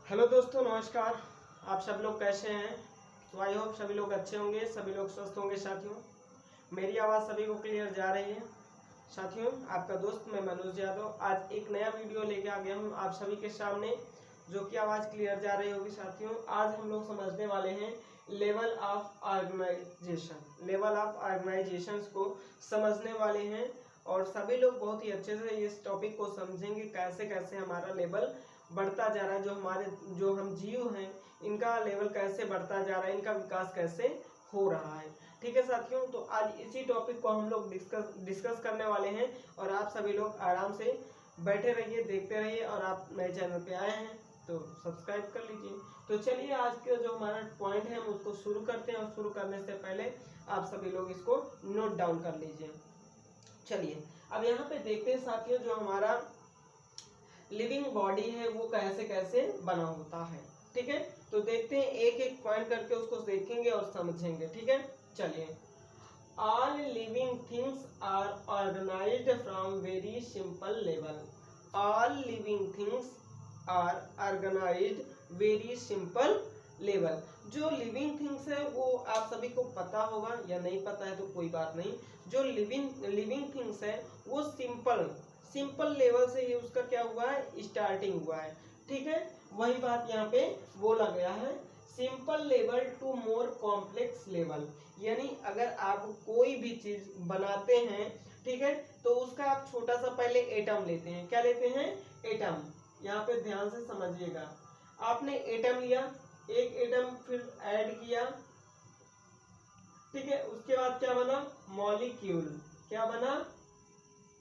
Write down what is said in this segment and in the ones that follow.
Hello दोस्तों, नमस्कार। आप सब लोग कैसे हैं? तो आई होप सभी लोग अच्छे होंगे, सभी लोग स्वस्थ होंगे। साथियों, मेरी आवाज़ सभी को क्लियर जा रही है? साथियों, आपका दोस्त मैं मनोज यादव आज एक नया वीडियो लेके आ गया हूँ आप सभी के सामने, जो कि आवाज़ क्लियर जा रही होगी। साथियों, आज हम लोग समझने वाले हैं level of organisation. Level of organisation को समझने वाले हैं और सभी लोग बहुत ही अच्छे से इस टॉपिक को समझेंगे, कैसे कैसे हमारा लेवल बढ़ता जा रहा है, जो हम जीव हैं इनका लेवल कैसे बढ़ता जा रहा है, इनका विकास कैसे हो रहा है। ठीक है साथियों, तो आज इसी टॉपिक को हम लोग डिस्कस करने वाले हैं और आप सभी लोग आराम से बैठे रहिए, देखते रहिए। और आप नए चैनल पे आए हैं तो सब्सक्राइब कर लीजिए। तो चलिए, आज का जो हमारा पॉइंट है हम उसको शुरू करते हैं और शुरू करने से पहले आप सभी लोग इसको नोट डाउन कर लीजिए। चलिए, अब यहाँ पे देखते हैं साथियों, जो हमारा लिविंग बॉडी है वो कैसे कैसे बना होता है। ठीक है, तो देखते हैं, एक एक पॉइंट करके उसको देखेंगे और समझेंगे। ठीक है, चलिए। All living things are organised from very simple level. All living things are organised very simple level. जो लिविंग थिंग्स है वो आप सभी को पता होगा, या नहीं पता है तो कोई बात नहीं। जो लिविंग थिंग्स है वो सिंपल लेवल से ही उसका क्या हुआ है, स्टार्टिंग हुआ है। ठीक है, वही बात यहाँ पे बोला गया है, simple level to more complex level. यानी अगर आप कोई भी चीज बनाते हैं, ठीक है, तो उसका आप छोटा सा पहले एटम लेते हैं। क्या लेते हैं? एटम। यहाँ पे ध्यान से समझिएगा, आपने एटम लिया, एक एटम फिर ऐड किया, ठीक है, उसके बाद क्या बना? मॉलिक्यूल। क्या बना?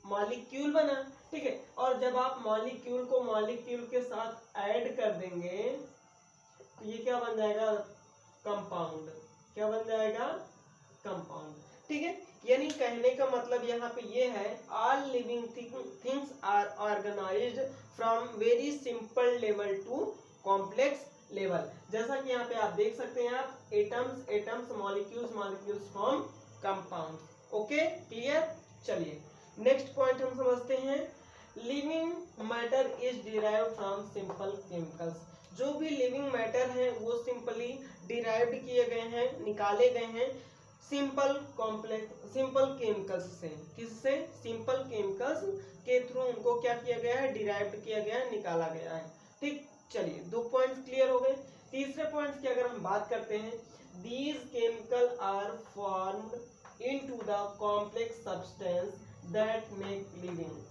मॉलिक्यूल बना। ठीक है, और जब आप मॉलिक्यूल को मॉलिक्यूल के साथ ऐड कर देंगे तो ये क्या बन जाएगा? कंपाउंड। क्या बन जाएगा? कंपाउंड। ठीक है, यानी कहने का मतलब यहाँ पे ये है, all living things are organised from very simple level to complex level. जैसा कि यहाँ पे आप देख सकते हैं, आप atoms, molecules form compound. Okay, clear? चलिए, नेक्स्ट पॉइंट हम समझते हैं। Living matter is derived from simple chemicals. जो भी लिविंग मैटर है वो सिंपली डिराइव्ड किए गए हैं, निकाले गए हैं सिंपल केमिकल्स से। किससे? सिंपल केमिकल्स के थ्रू उनको क्या किया गया है? डिराइव्ड किया गया है, निकाला गया है। ठीक, चलिए, 2 पॉइंट्स क्लियर हो गए। तीसरे पॉइंट की अगर हम बात करते हैं, these chemical are formed into the complex substance that make living.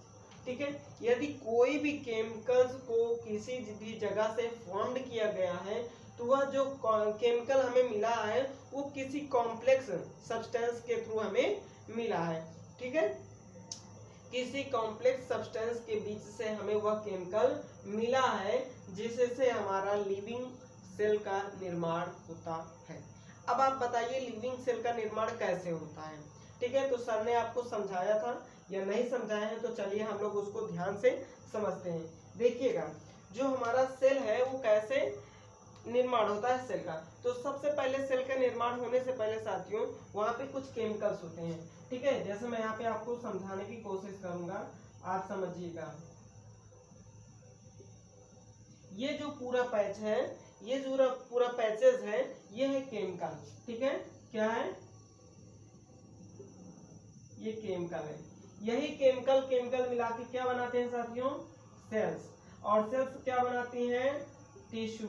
ठीक है, यदि कोई भी केमिकल्स को किसी भी जगह से फॉर्म्ड किया गया है तो वह जो केमिकल हमें मिला है वो किसी कॉम्प्लेक्स सब्सटेंस के थ्रू हमें मिला है। ठीक है, किसी कॉम्प्लेक्स सब्सटेंस के बीच से हमें वह केमिकल मिला है जिससे हमारा लिविंग सेल का निर्माण होता है। अब आप बताइए, लिविंग सेल का निर्माण कैसे होता है? ठीक है, तो सर ने आपको समझाया था या नहीं समझाया है, तो चलिए हम लोग उसको ध्यान से समझते हैं। देखिएगा, जो हमारा सेल है वो कैसे निर्माण होता है सेल का। तो सबसे पहले सेल का निर्माण होने से पहले साथियों वहां पे कुछ केमिकल्स होते हैं। ठीक है, जैसे मैं यहाँ पे आपको समझाने की कोशिश करूंगा, आप समझिएगा। ये जो पूरा पैच है, ये जो पूरा पैचेस है, ये है केमिकल। ठीक है, क्या है? ये केमिकल है। यही केमिकल मिला के क्या बनाते हैं साथियों? सेल्स। और सेल्स क्या बनाती हैं? टिश्यू।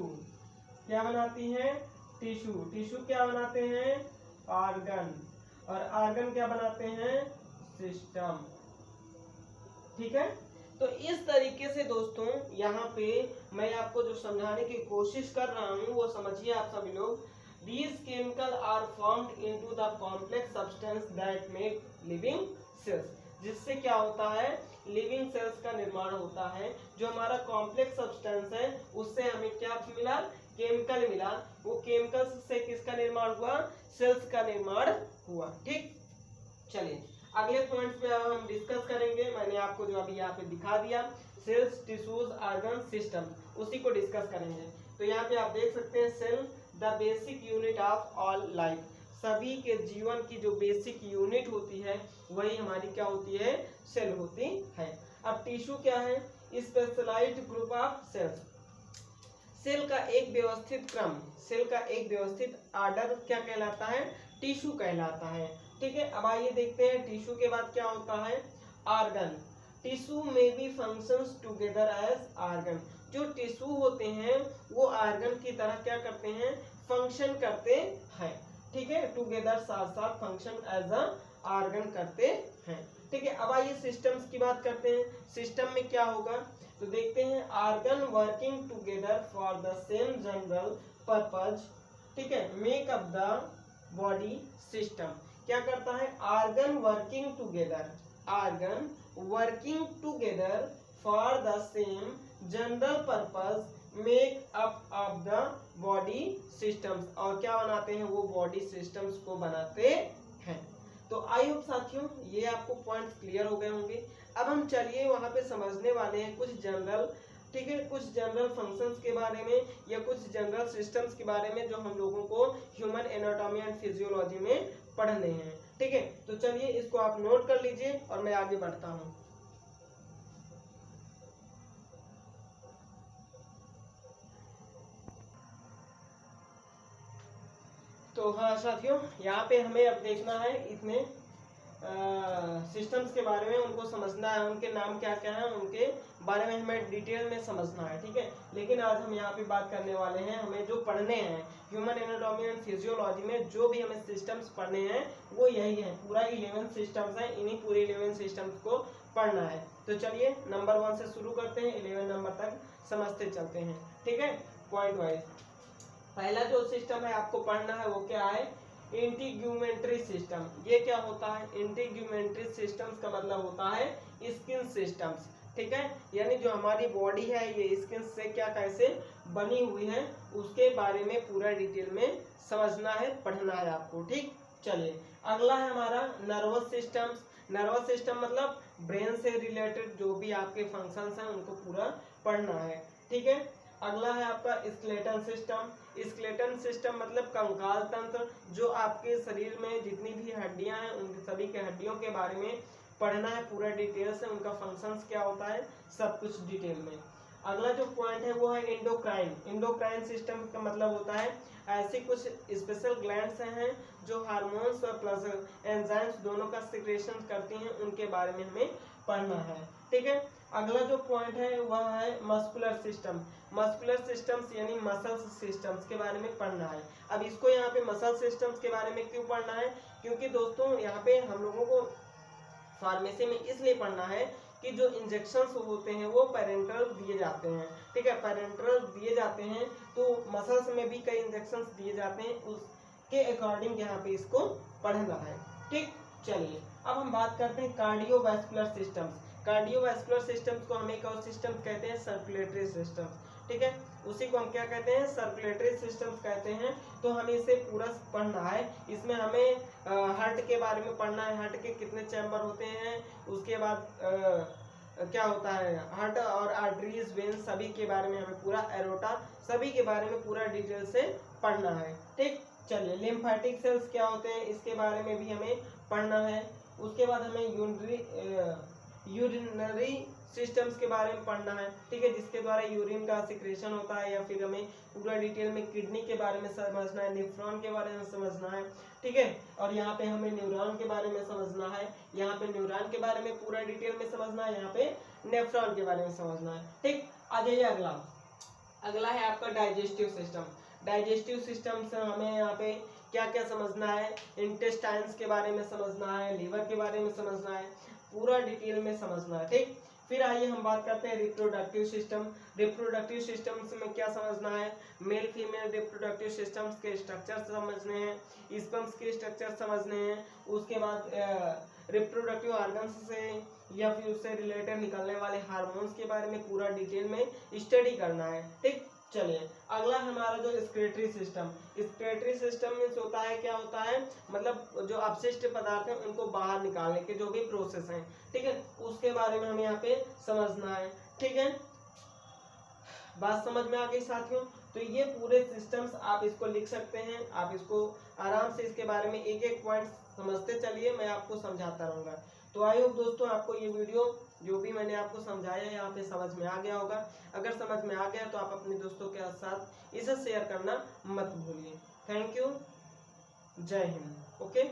क्या बनाती हैं? टिश्यू क्या बनाते हैं? ऑर्गन। और ऑर्गन क्या बनाते हैं? सिस्टम। ठीक है, तो इस तरीके से दोस्तों यहाँ पे मैं आपको जो समझाने की कोशिश कर रहा हूँ वो समझिए आप सभी लोग। These chemicals are formed into the complex substance that make living cells। जिससे क्या होता है? लिविंग सेल्स का निर्माण होता है। जो हमारा कॉम्प्लेक्स सब्सटेंस है उससे हमें क्या मिला? केमिकल मिला। वो केमिकल्स से किसका निर्माण हुआ? सेल्स का निर्माण हुआ। ठीक, चलिए अगले पॉइंट पे हम डिस्कस करेंगे। मैंने आपको जो अभी यहाँ पे दिखा दिया, सेल्स, टिश्यूज, ऑर्गन, सिस्टम, उसी को डिस्कस करेंगे। तो यहाँ पे आप देख सकते हैं, cell the basic unit of all life. सभी के जीवन की जो बेसिक यूनिट होती है वही हमारी क्या होती है? सेल होती है। अब टिश्यू क्या है? Specialised group of cells. Cell का एक व्यवस्थित क्रम, सेल का एक व्यवस्थित ऑर्डर क्या कहलाता है? टिश्यू कहलाता है। ठीक है, अब आइए देखते हैं टिश्यू के बाद क्या होता है? ऑर्गन। टिश्यू में be functions together as organ. जो टिश्यू होते हैं वो ऑर्गन की तरह क्या करते हैं? फंक्शन करते हैं। ठीक है, टुगेदर साथ साथ फंक्शन एज अ ऑर्गन करते हैं। ठीक है, अब आइए सिस्टम्स की बात करते हैं। सिस्टम में क्या होगा तो देखते हैं, organ working together for the same general purpose. ठीक है, make up the body system. क्या करता है? Organ working together, organ working together for the same general purpose make up of the body systems. और क्या बनाते हैं? वो बॉडी सिस्टम्स को बनाते हैं। तो आई होप साथियों ये आपको पॉइंट्स क्लियर हो गए होंगे। अब हम चलिए वहां पे समझने वाले हैं कुछ जनरल, ठीक है, कुछ जनरल फंक्शंस के बारे में या कुछ जनरल सिस्टम्स के बारे में जो हम लोगों को ह्यूमन एनाटॉमी एंड फिजियोलॉजी में पढ़ने हैं। ठीक है, तो चलिए इसको आप नोट कर लीजिए और मैं आगे बढ़ता हूँ। तो हाँ साथियों, यहाँ पे हमें अब देखना है इसमें सिस्टम्स के बारे में, उनको समझना है, उनके नाम क्या क्या है, उनके बारे में हमें डिटेल में समझना है। ठीक है, लेकिन आज हम यहाँ पे बात करने वाले हैं, हमें जो पढ़ने हैं ह्यूमन एनाटॉमी एंड फिजियोलॉजी में जो भी हमें सिस्टम्स पढ़ने हैं वो यही है। पूरा 11 सिस्टम्स है, इन्हीं पूरे 11 सिस्टम्स को पढ़ना है। तो चलिए नंबर 1 से शुरू करते हैं, 11 नंबर तक समझते चलते हैं। ठीक है, पॉइंट वाइज। पहला जो सिस्टम है आपको पढ़ना है वो क्या है? इंटीग्यूमेंट्री सिस्टम। ये क्या होता है? इंटीग्यूमेंट्री सिस्टम्स का मतलब होता है स्किन सिस्टम्स। ठीक है, यानी जो हमारी बॉडी है ये स्किन से क्या कैसे बनी हुई है उसके बारे में पूरा डिटेल में समझना है, पढ़ना है आपको। ठीक, चलिए अगला है हमारा नर्वस सिस्टम्स। नर्वस सिस्टम मतलब ब्रेन से रिलेटेड जो भी आपके फंक्शंस हैं उनको पूरा पढ़ना है। ठीक है, अगला है आपका स्केलेटन सिस्टम। स्केलेटन सिस्टम मतलब कंकाल तंत्र, जो आपके शरीर में जितनी भी हड्डियां हैं उन सभी के हड्डियों के बारे में पढ़ना है पूरा डिटेल से, उनका फंक्शंस क्या होता है सब कुछ डिटेल में। अगला जो पॉइंट है वो है इंडोक्राइन। इंडोक्राइन सिस्टम का मतलब होता है ऐसी कुछ स्पेशल ग्लैंड्स हैं जो हार्मोन्स और प्लस एंजाइम्स दोनों का सिक्रेशन करती हैं, उनके बारे में हमें पढ़ना है। ठीक है, अगला जो पॉइंट है वह है मस्कुलर सिस्टम। मस्कुलर सिस्टम्स यानी मसल्स सिस्टम्स के बारे में पढ़ना है। अब इसको यहाँ पे मसल सिस्टम्स के बारे में क्यों पढ़ना है? क्योंकि दोस्तों यहाँ पे हम लोगों को फार्मेसी में इसलिए पढ़ना है कि जो इंजेक्शंस होते हैं वो पेरेंटल दिए जाते हैं। ठीक है, पेरेंटल दिए जाते हैं तो मसल्स में भी कई इंजेक्शंस दिए जाते हैं, उसके अकॉर्डिंग यहाँ पे इसको पढ़ना है। ठीक, चलिए अब हम बात करते हैं कार्डियोवैस्कुलर सिस्टम्स। कार्डियोवैस्कुलर सिस्टम्स को हम एक और सिस्टम कहते हैं सर्कुलेटरी सिस्टम। ठीक है, उसी को हम क्या कहते हैं? सर्कुलेटरी सिस्टम्स कहते हैं। तो हमें इसे पूरा पढ़ना है। इसमें हमें हार्ट के बारे में पढ़ना है, हार्ट के कितने चैम्बर होते हैं, उसके बाद क्या होता है हार्ट और आर्टरीज वेन्स सभी के बारे में हमें पूरा, एरोटा सभी के बारे में पूरा डिटेल से पढ़ना है। ठीक, चलिए लिम्फेटिक सेल्स क्या होते हैं इसके बारे में भी हमें पढ़ना है। उसके बाद हमें यूरिनरी सिस्टम्स के बारे में पढ़ना है। ठीक है, जिसके द्वारा यूरिन का सिक्रेशन होता है, या फिर हमें पूरा डिटेल में किडनी के बारे में समझना है, नेफ्रॉन के बारे में समझना है। ठीक है, और यहाँ पे हमें न्यूरॉन के बारे में समझना है, यहाँ पे न्यूरॉन के बारे में पूरा डिटेल में समझना है, यहाँ पे नेफ्रॉन के बारे में समझना है। ठीक, आ जाइए अगला। अगला है आपका डाइजेस्टिव सिस्टम। डाइजेस्टिव सिस्टम से हमें यहाँ पे क्या क्या समझना है? इंटेस्टाइन्स के बारे में समझना है, लीवर के बारे में समझना है, पूरा डिटेल में समझना है। ठीक, फिर आइए हम बात करते हैं रिप्रोडक्टिव सिस्टम। रिप्रोडक्टिव सिस्टम्स में क्या समझना है? मेल फीमेल रिप्रोडक्टिव सिस्टम्स के स्ट्रक्चर समझने हैं, स्पर्म्स के स्ट्रक्चर समझने हैं, उसके बाद रिप्रोडक्टिव ऑर्गन्स से या फिर उससे रिलेटेड निकलने वाले हार्मोन्स के बारे में पूरा डिटेल में स्टडी करना है। ठीक, चलिए अगला हमारा जो excretory system. Excretory system means होता है, क्या होता है मतलब जो अपशिष्ट पदार्थ हैं उनको बाहर निकालने के जो भी प्रोसेस हैं, ठीक है, उसके बारे में हमें यहाँ पे समझना है। ठीक है, बात समझ में आ गई साथियों? तो ये पूरे सिस्टम्स आप इसको लिख सकते हैं, आप इसको आराम से इसके बारे में एक एक पॉइंट समझते चलिए, मैं आपको समझाता रहूंगा। तो आई होप दोस्तों आपको ये वीडियो जो भी मैंने आपको समझाया यहाँ पे समझ में आ गया होगा। अगर समझ में आ गया तो आप अपने दोस्तों के साथ इसे शेयर करना मत भूलिए। थैंक यू, जय हिंद। ओके।